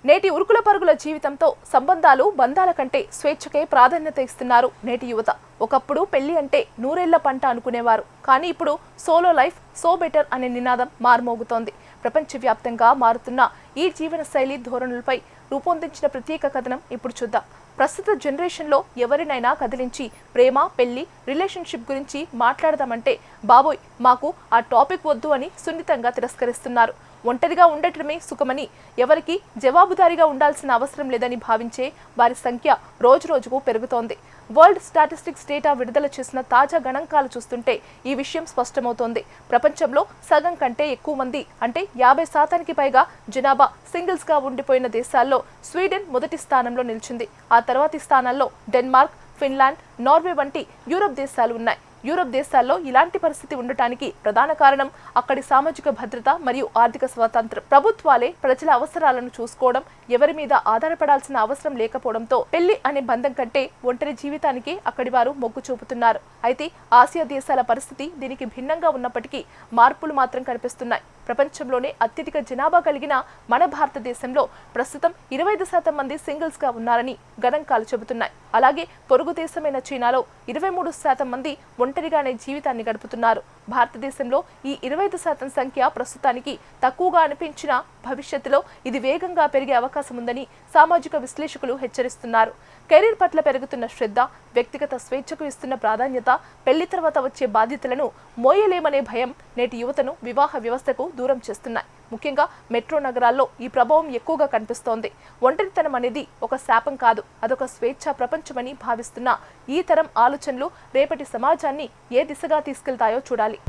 నేటి ఉరుకుల పరుగుల జీవితంతో సంబంధాలు బంధాల కంటే స్వేచ్ఛకే ప్రాధాన్యత ఇస్తున్నారు నేటి యువత. ఒకప్పుడు పెళ్లి అంటే నూరేళ్ల పంట అనుకునేవారు. కానీ ఇప్పుడు సోలో లైఫ్ సో బెటర్ అనే నినాదం మారుమోగుతోంది. ప్రపంచవ్యాప్తంగా మారుతున్న ఈ జీవన శైలి ధోరణులపై రూపొందించిన ప్రత్యేక కథనం ఇప్పుడు చూద్దాం. ప్రస్తుత జనరేషన్లో ఎవరినైనా కదిలించి ప్రేమ, పెళ్లి, రిలేషన్షిప్ గురించి మాట్లాడదామంటే బాబోయ్ మాకు ఆ టాపిక్ వద్దు అని సున్నితంగా తిరస్కరిస్తున్నారు. ఒంటరిగా ఉండటమే సుఖమని, ఎవరికి జవాబుదారీగా ఉండాల్సిన అవసరం లేదని భావించే వారి సంఖ్య రోజురోజుకు పెరుగుతోంది. వరల్డ్ స్టాటిస్టిక్స్ డేటా విడుదల చేసిన తాజా గణాంకాలు చూస్తుంటే ఈ విషయం స్పష్టమవుతోంది. ప్రపంచంలో సగం కంటే ఎక్కువ మంది అంటే 50% పైగా జనాభా సింగిల్స్ గా ఉండిపోయిన దేశాల్లో స్వీడన్ మొదటి స్థానంలో నిలిచింది. ఆ తర్వాతి స్థానాల్లో డెన్మార్క్, ఫిన్లాండ్, నార్వే వంటి యూరప్ దేశాలు ఉన్నాయి. యూరప్ దేశాల్లో ఇలాంటి పరిస్థితి ఉండటానికి ప్రధాన కారణం అక్కడి సామాజిక భద్రత మరియు ఆర్థిక స్వాతంత్రం. ప్రభుత్వాలే ప్రజల అవసరాలను చూసుకోవడం, ఎవరి మీద ఆధారపడాల్సిన అవసరం లేకపోవడంతో పెళ్లి అనే బంధం కంటే ఒంటరి జీవితానికి అక్కడి వారు మొగ్గు చూపుతున్నారు. అయితే ఆసియా దేశాల పరిస్థితి దీనికి భిన్నంగా ఉన్నప్పటికీ మార్పులు మాత్రం కనిపిస్తున్నాయి. ప్రపంచంలోనే అత్యధిక జనాభా కలిగిన మన భారతదేశంలో ప్రస్తుతం 25% మంది సింగిల్స్ గా ఉన్నారని గణాంకాలు చెబుతున్నాయి. అలాగే పొరుగు దేశమైన చైనాలో 23% మంది ఒంటరిగానే జీవితాన్ని గడుపుతున్నారు. భారతదేశంలో ఈ 25% సంఖ్య ప్రస్తుతానికి తక్కువగా అనిపించినా భవిష్యత్తులో ఇది వేగంగా పెరిగే అవకాశం ఉందని సామాజిక విశ్లేషకులు హెచ్చరిస్తున్నారు. కెరీర్ పట్ల పెరుగుతున్న శ్రద్ధ, వ్యక్తిగత స్వేచ్ఛకు ఇస్తున్న ప్రాధాన్యత, పెళ్లి తర్వాత వచ్చే బాధ్యతలను మోయలేమనే భయం నేటి యువతను వివాహ వ్యవస్థకు దూరం చేస్తున్నాయి. ముఖ్యంగా మెట్రో నగరాల్లో ఈ ప్రభావం ఎక్కువగా కనిపిస్తోంది. ఒంటరితనం అనేది ఒక శాపం కాదు, అదొక స్వేచ్ఛా ప్రపంచమని భావిస్తున్న ఈ తరం ఆలోచనలు రేపటి సమాజాన్ని ఏ దిశగా తీసుకెళ్తాయో చూడాలి.